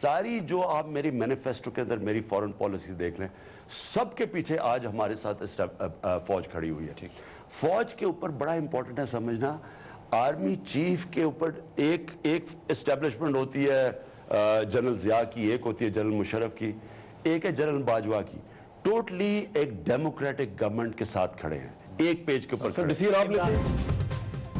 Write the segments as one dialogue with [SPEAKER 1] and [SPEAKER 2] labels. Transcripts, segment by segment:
[SPEAKER 1] सारी जो आप मेरी मैनिफेस्टो के अंदर मेरी फॉरेन पॉलिसी देख लें, सबके पीछे आज हमारे साथ फौज खड़ी हुई है। ठीक, फौज के ऊपर बड़ा इंपॉर्टेंट है समझना, आर्मी चीफ के ऊपर एक एस्टेब्लिशमेंट होती है जनरल जिया की, एक होती है जनरल मुशर्रफ की, एक है जनरल बाजवा की। टोटली एक डेमोक्रेटिक गवर्नमेंट के साथ खड़े हैं, एक पेज के ऊपर।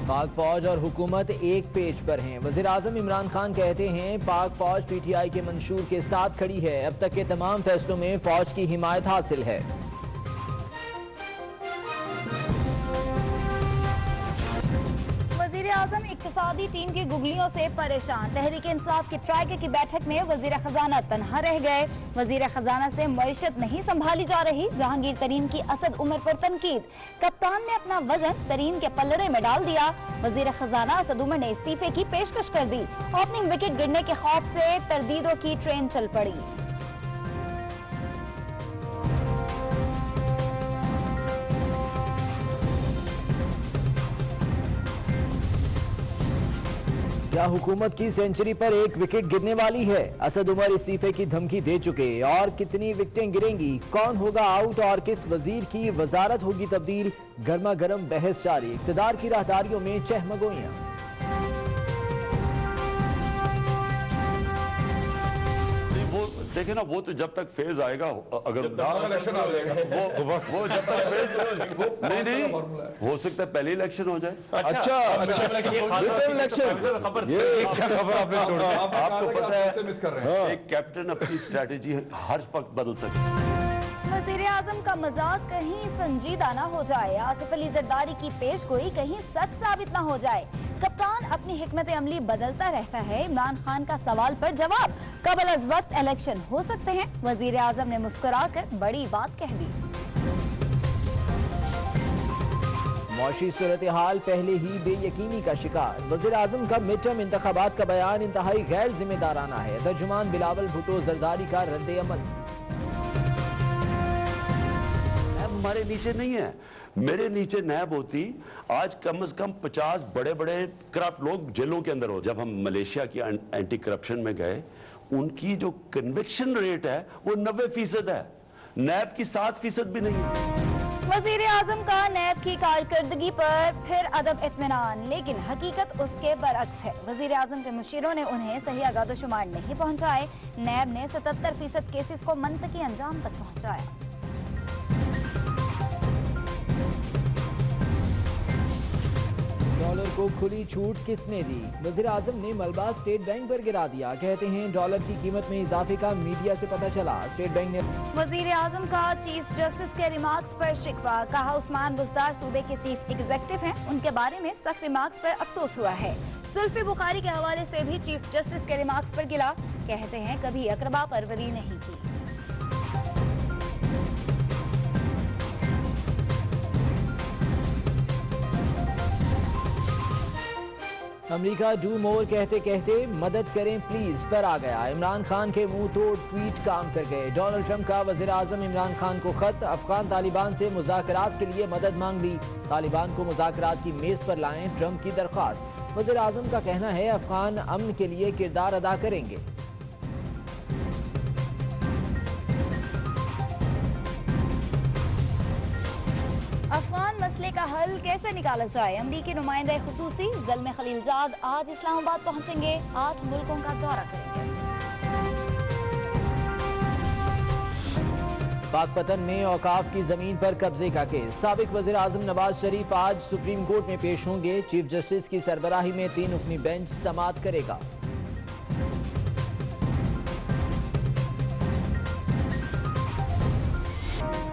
[SPEAKER 2] पाक फौज और हुकूमत एक पेज पर हैं। वज़ीर आज़म इमरान खान कहते हैं पाक फौज पीटीआई के मंशूर के साथ खड़ी है, अब तक के तमाम फैसलों में फौज की हिमायत हासिल है।
[SPEAKER 3] वज़ीर-ए-आज़म इक्तिसादी टीम की गुगलियों से परेशान। तहरीक इंसाफ की ट्राइके की बैठक में वज़ीर खजाना तन्हा रह गए। वज़ीर खजाना से मईशत नहीं संभाली जा रही। जहांगीर तरीन की असद उमर पर तनकीद। कप्तान ने अपना वजन तरीन के पलड़े में डाल दिया। वज़ीर खजाना असद उमर ने इस्तीफे की पेशकश कर दी। ओपनिंग विकेट गिरने के खौफ से तरदीदों की ट्रेन चल पड़ी।
[SPEAKER 2] क्या हुकूमत की सेंचुरी पर एक विकेट गिरने वाली है? असद उमर इस्तीफे की धमकी दे चुके। और कितनी विकेटें गिरेंगी, कौन होगा आउट और किस वजीर की वजारत होगी तब्दील? गर्मा गर्म बहस जारी। इख्तिदार की राहदारियों में चहमगोइयां।
[SPEAKER 1] वो देखे ना, वो तो जब तक फेज आएगा, अगर इलेक्शन आ जाएगा वो जब तक फेज नहीं हो सकता है पहले इलेक्शन हो जाए। अच्छा इलेक्शन, ये क्या खबर आपने छोड़ दी? आपको पता है मिस कर रहे हैं, एक कैप्टन अपनी स्ट्रेटेजी हर वक्त बदल सकता है।
[SPEAKER 3] वज़ीर आज़म का मजाक कहीं संजीदा ना हो जाए, आसिफ अली जरदारी की पेशगोई कहीं सच साबित ना हो जाए। कप्तान अपनी हिकमत अमली बदलता रहता है। इमरान खान का सवाल पर जवाब, कबल अज वक्त इलेक्शन हो सकते हैं। वज़ीर आज़म ने मुस्कुराकर बड़ी बात कह दी।
[SPEAKER 2] मौशी सूरत हाल पहले ही बेयकीनी का शिकार। वज़ीर आज़म का मिड टर्म इंतखाबात का बयान इंतहाई गैर जिम्मेदाराना है। तर्जुमान बिलावल भुट्टो जरदारी का रद्द अमल।
[SPEAKER 1] हमारे नीचे नहीं है, मेरे नीचे नैब होती, आज कम से कम 50 बड़े बड़े करप्ट लोग जेलों के अंदर हो। जब हम मलेशिया की एंटी करप्शन में गए, उनकी जो कन्विक्शन रेट है वो 90% है, नैब की 7% भी नहीं है।
[SPEAKER 3] वज़ीर आज़म का नैब की कारकर्दगी पर फिर अदम इत्मीनान, लेकिन हकीकत उसके बरअक्स है। वज़ीर आज़म के मुशीरों ने उन्हें सही आगादोशुमार नहीं पहुंचाए। नैब ने 77% केसेस को मंतकी अंजाम तक पहुंचाया।
[SPEAKER 2] डॉलर को खुली छूट किसने दी? वज़ीर आज़म ने मलबा स्टेट बैंक पर गिरा दिया। कहते हैं डॉलर की कीमत में इजाफे का मीडिया से पता चला। स्टेट बैंक ने
[SPEAKER 3] वज़ीर आज़म का चीफ जस्टिस के रिमार्क्स पर शिकवा। कहा उस्मान बुज़दार सूबे के चीफ एग्जीक्यूटिव हैं, उनके बारे में सख्त रिमार्क्स पर अफसोस हुआ है। जुल्फ़ी बुखारी के हवाले से भी चीफ जस्टिस के रिमार्क्स पर गिला। कहते हैं कभी अकरबा परवरी नहीं की।
[SPEAKER 2] अमेरिका डू मोर कहते कहते मदद करें प्लीज पर आ गया। इमरान खान के मुंह तोड़ ट्वीट काम कर गए। डोनाल्ड ट्रंप का वज़ीर आज़म इमरान खान को खत। अफगान तालिबान से मुज़ाकरात के लिए मदद मांग ली। तालिबान को मुज़ाकरात की मेज पर लाएं, ट्रंप की दरख्वास्त। वज़ीर आज़म का कहना है अफगान अमन के लिए किरदार अदा करेंगे।
[SPEAKER 3] अफगान मसले का हल कैसे निकाला जाए? अमरीकी नुमाइंदा खुसूसी ज़ल्मे खलीलजाद आज इस्लामाबाद पहुंचेंगे। 8 मुल्कों का दौरा करेंगे।
[SPEAKER 2] पाकपतन में औकाफ की जमीन पर कब्जे का केस। साबिक वज़ीर आज़म नवाज शरीफ आज सुप्रीम कोर्ट में पेश होंगे। चीफ जस्टिस की सरबराही में 3 रुकनी बेंच समाअत करेगा।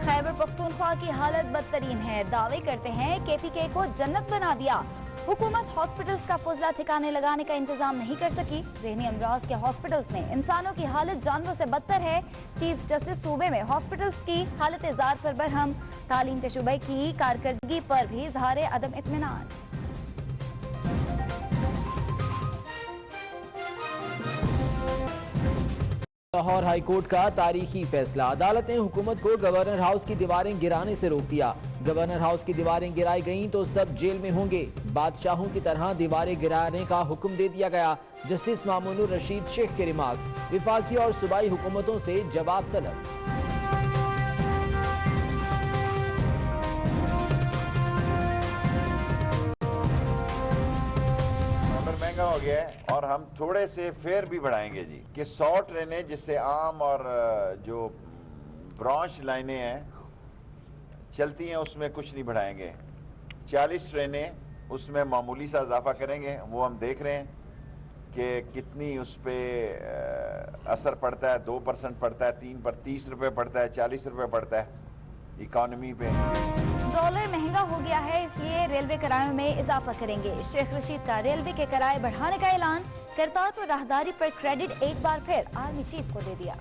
[SPEAKER 3] खैबर पख्तूनख्वा की हालत बदतरीन है। दावे करते हैं KPK को जन्नत बना दिया। हुकूमत हॉस्पिटल्स का फुजला ठिकाने लगाने का इंतजाम नहीं कर सकी। ज़हनी अमराज के हॉस्पिटल्स में इंसानों की हालत जानवरों से बदतर है। चीफ जस्टिस सूबे में हॉस्पिटल्स की हालत ज़ार पर बरहम। तालीम के शुबे की कारकर्दगी पर भी इज़हार अदम इत्मीनान।
[SPEAKER 2] लाहौर हाईकोर्ट का तारीखी फैसला। अदालत ने हुकूमत को गवर्नर हाउस की दीवारें गिराने से रोक दिया। गवर्नर हाउस की दीवारें गिराई गईं तो सब जेल में होंगे। बादशाहों की तरह दीवारें गिराने का हुक्म दे दिया गया। जस्टिस मामूनुर रशीद शेख के रिमार्क्स। विफाकी और सूबाई हुकूमतों से जवाब तलब।
[SPEAKER 4] महंगा हो गया है और हम थोड़े से फेयर भी बढ़ाएंगे जी कि 100 ट्रेनें जिससे आम और जो ब्रांच लाइनें हैं चलती हैं उसमें कुछ नहीं बढ़ाएंगे। 40 ट्रेनें उसमें मामूली सा इजाफा करेंगे। वो हम देख रहे हैं कि कितनी उस पर असर पड़ता है। 2% पड़ता है, 3 पर 30 रुपये पड़ता है, 40 रुपये पड़ता है इकॉनमी पे।
[SPEAKER 3] डॉलर महंगा हो गया है, इसलिए रेलवे किरायों में इजाफा करेंगे। शेख रशीद का रेलवे के किराए बढ़ाने का ऐलान। करतारपुर राहदारी पर क्रेडिट एक बार फिर आर्मी चीफ को दे दिया।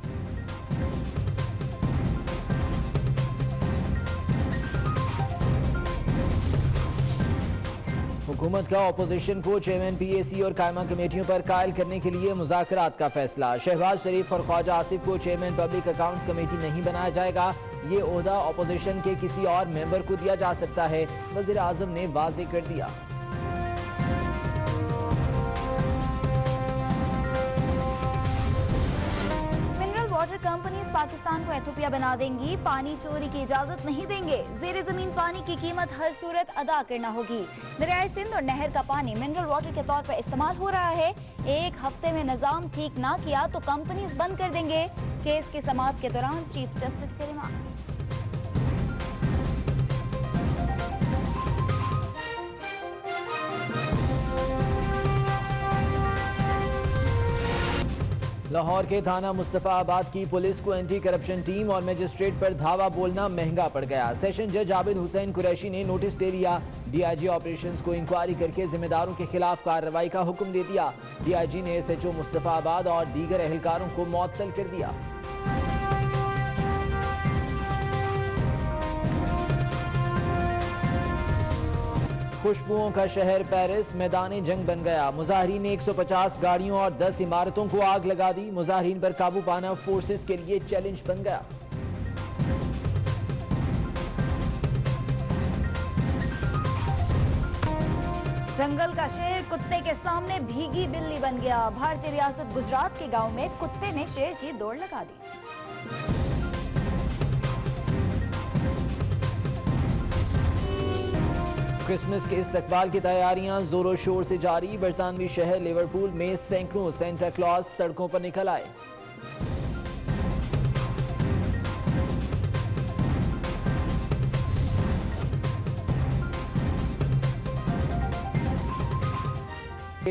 [SPEAKER 2] हुकूमत का अपोजिशन को चेयरमैन पीएसी और कायमा कमेटियों पर कायल करने के लिए मुज़ाकरात का फैसला। शहबाज शरीफ और ख्वाजा आसिफ को चेयरमैन पब्लिक अकाउंट्स कमेटी नहीं बनाया जाएगा। ये ओहदा अपोजिशन के किसी और मेंबर को दिया जा सकता है, वज़ीर आज़म ने वाज़ेह कर दिया।
[SPEAKER 3] वाटर कंपनीज पाकिस्तान को एथोपिया बना देंगी। पानी चोरी की इजाजत नहीं देंगे। जेर जमीन पानी की कीमत हर सूरत अदा करना होगी। दरियाए सिंध और नहर का पानी मिनरल वाटर के तौर पर इस्तेमाल हो रहा है। एक हफ्ते में निजाम ठीक ना किया तो कंपनीज बंद कर देंगे। केस की समाअत के दौरान चीफ जस्टिस के रिमार्क्स।
[SPEAKER 2] लाहौर के थाना मुस्तफाबाद की पुलिस को एंटी करप्शन टीम और मजिस्ट्रेट पर धावा बोलना महंगा पड़ गया। सेशन जज आबिद हुसैन कुरैशी ने नोटिस दे दिया। डीआईजी ऑपरेशंस को इंक्वायरी करके जिम्मेदारों के खिलाफ कार्रवाई का हुक्म दे दिया। डीआईजी ने एसएचओ मुस्तफाबाद और दीगर एहलकारों को मुअत्तल कर दिया। खुशबुओं का शहर पेरिस मैदान जंग बन गया। मुजाहिरीन ने 150 गाड़ियों और 10 इमारतों को आग लगा दी। मुजाहिरीन पर काबू पाना फोर्सेस के लिए चैलेंज बन गया।
[SPEAKER 3] जंगल का शेर कुत्ते के सामने भीगी बिल्ली बन गया। भारतीय रियासत गुजरात के गांव में कुत्ते ने शेर की दौड़ लगा दी।
[SPEAKER 2] क्रिसमस के इस्तकबाल की तैयारियां जोरों शोर से जारी। बरतानवी शहर लिवरपूल में सैकड़ों सेंटा क्लॉज सड़कों पर निकल आए।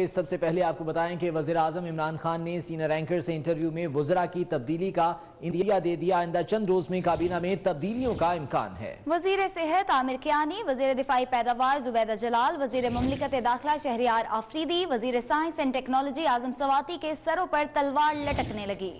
[SPEAKER 2] सबसे पहले आपको बताएं कि वज़ीर आज़म इमरान खान ने सीनियर एंकर से इंटरव्यू में वज़रा की तब्दीली का इंदिया दे दिया। आइंदा चंद रोज में काबीना में तब्दीलियों का इम्कान है।
[SPEAKER 3] वज़ीर सेहत आमिर कियानी, वज़ीर दिफाई पैदावार जुबैदा जलाल, वज़ीर ममलिकत दाखिला शहरियार आफरीदी, वज़ीर साइंस एंड टेक्नोलॉजी आजम सवाती के सरों पर तलवार लटकने लगी।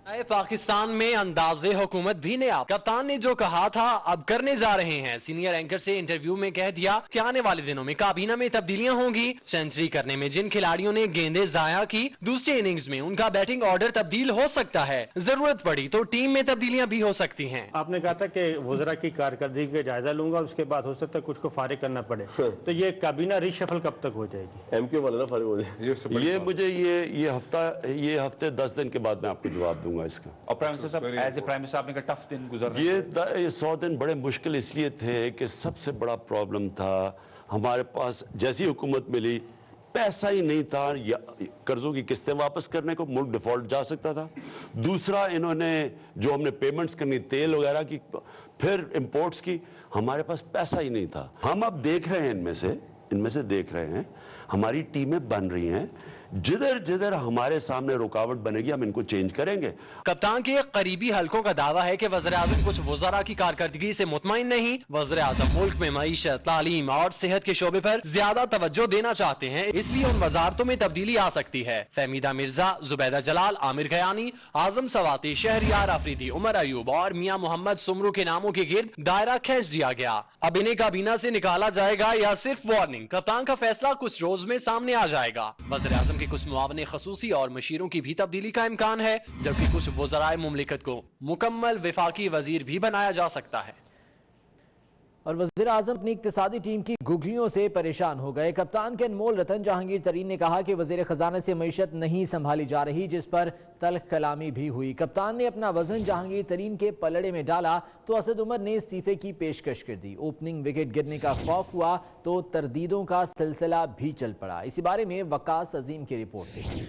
[SPEAKER 5] पाकिस्तान में अंदाजे हुकूमत भी नया। कप्तान ने जो कहा था अब करने जा रहे हैं। सीनियर एंकर से इंटरव्यू में कह दिया कि आने वाले दिनों में काबीना में तब्दीलियां होंगी। सेंचुरी करने में जिन खिलाड़ियों ने गेंदें जाया की, दूसरी इनिंग्स में उनका बैटिंग ऑर्डर तब्दील हो सकता है। जरूरत पड़ी तो टीम में तब्दीलियां भी हो सकती हैं।
[SPEAKER 6] आपने कहा था कि वज़रा की कारकर्दगी का जायजा लूंगा, उसके बाद हो सकता है कुछ को फारिग करना पड़े। तो ये काबीना रिशफल कब तक हो जाएगी?
[SPEAKER 7] एमके वाला फारिग हो जाए।
[SPEAKER 1] ये मुझे ये हफ्ते 10 दिन के बाद मैं आपको जवाब दूंगा इसका।
[SPEAKER 8] और प्राइम मिनिस्टर साहब, एज ए प्राइम मिनिस्टर आपने कहा टफ दिन गुजर
[SPEAKER 1] ये 100 दिन बड़े मुश्किल इसलिए थे कि सबसे बड़ा प्रॉब्लम था हमारे पास जैसी हुकूमत मिली पैसा ही नहीं था या कर्जों की किस्तें वापस करने को, मुल्क डिफॉल्ट जा सकता था। दूसरा, इन्होंने जो हमने पेमेंट्स करनी तेल वगैरह की, फिर इंपोर्ट्स की, हमारे पास पैसा ही नहीं था। हम अब देख रहे हैं इनमें से देख रहे हैं हमारी टीमें बन रही हैं। जिधर जिधर हमारे सामने रुकावट बनेगी हम इनको चेंज करेंगे।
[SPEAKER 5] कप्तान के करीबी हलकों का दावा है कि वज़ीर आज़म कुछ वज़रा की कारकर्दगी से मुतमईन नहीं। वज़ीर आज़म मुल्क में मईशत, तालीम और सेहत के शोबे पर ज्यादा तवज्जो देना चाहते हैं, इसलिए उन वजारतों में तब्दीली आ सकती है। फहमीदा मिर्जा, जुबैदा जलाल, आमिर खयानी, आजम सवाती, शहरियार आफरीदी, उमर अयूब और मियां मोहम्मद सुमरू के नामों के गिर्द दायरा खींच दिया गया। अब इन्हें काबीना से निकाला जाएगा या सिर्फ वार्निंग, कप्तान का फैसला कुछ रोज में सामने आ जाएगा। वज़ीर आज़म जबकि कुछ मुआवने खसूसी और मशीरों की भी तब्दीली का इम्कान है, जबकि कुछ वज़राए मुमलिकत को मुकम्मल वफाकी वजीर भी बनाया जा सकता है।
[SPEAKER 2] और वज़ीर आज़म अपनी इक्तिसादी टीम की गुगलियों से परेशान हो गए। कप्तान के अनमोल रतन जहांगीर तरीन ने कहा कि वज़ीर ख़जाना से मईशत नहीं संभाली जा रही, जिस पर तल्ख कलामी भी हुई। कप्तान ने अपना वजन जहांगीर तरीन के पलड़े में डाला तो असद उमर ने इस्तीफे की पेशकश कर दी। ओपनिंग विकेट गिरने का खौफ हुआ तो तरदीदों का सिलसिला भी चल पड़ा। इसी बारे में वकास अजीम की रिपोर्ट देखिए।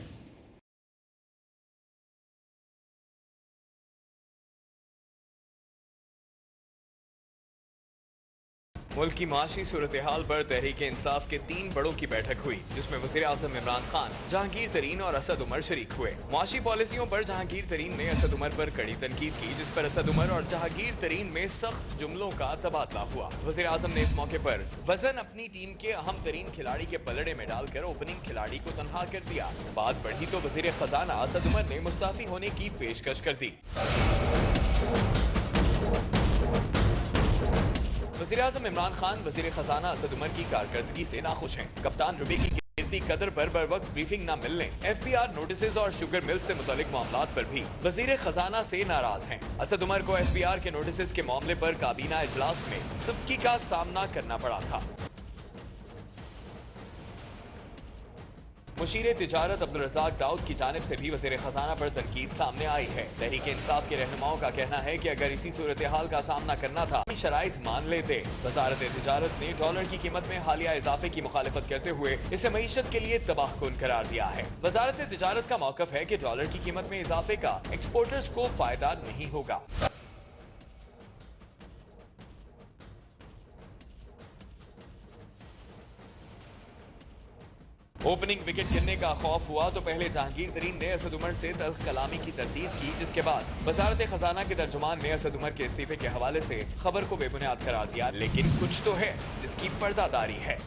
[SPEAKER 9] मुल्क की माशी सूरत हाल पर तहरीक इंसाफ के 3 बड़ों की बैठक हुई, जिसमें वज़ीर आज़म इमरान खान, जहांगीर तरीन और असद उमर शरीक हुए। माशी पॉलिसियों पर जहांगीर तरीन ने असद उमर पर कड़ी तनकीद की, जिस पर असद उमर और जहांगीर तरीन में सख्त जुमलों का तबादला हुआ। वज़ीर आज़म ने इस मौके पर वजन अपनी टीम के अहम तरीन खिलाड़ी के पलड़े में डालकर ओपनिंग खिलाड़ी को तनहा कर दिया। बात बढ़ी तो वज़ीर खजाना असद उमर ने मुस्ताफी होने की पेशकश कर दी। वज़ीर-ए-आज़म इमरान खान वज़ीर खजाना असद उमर की कारकर्दगी से नाखुश हैं। कप्तान रबी की गिरती कदर पर बर वक्त ब्रीफिंग न मिलने, FPR नोटिस और शुगर मिल से मुतालिक मामलात पर भी वज़ीर खजाना से नाराज हैं। असद उमर को FPR के नोटिस के मामले पर काबीना इजलास में सबकी का सामना करना पड़ा था। मुशीर तिजारत अब्दुल रज़ाक दाऊद की जानिब से भी वज़ीर खजाना पर तनकीद सामने आई है। तहरीक इंसाफ के रहनुमाओं का कहना है कि अगर इसी सूरत हाल का सामना करना था, शराइत मान लेते। वज़ारत तिजारत ने डॉलर की कीमत में हालिया इजाफे की मुखालिफत करते हुए इसे मईशत के लिए तबाहकुन करार दिया है। वज़ारत तिजारत का मौक़िफ़ है कि डॉलर की कीमत में इजाफे का एक्सपोर्टर्स को फायदा नहीं होगा। ओपनिंग विकेट गिरने का खौफ हुआ तो पहले जहांगीर तरीन ने असद उमर से तल्ख कलामी की तरदीद की, जिसके बाद वज़ारत खजाना के तर्जुमान ने असद उमर के इस्तीफे के हवाले से खबर को बेबुनियाद करार दिया। लेकिन कुछ तो है जिसकी पर्दादारी है।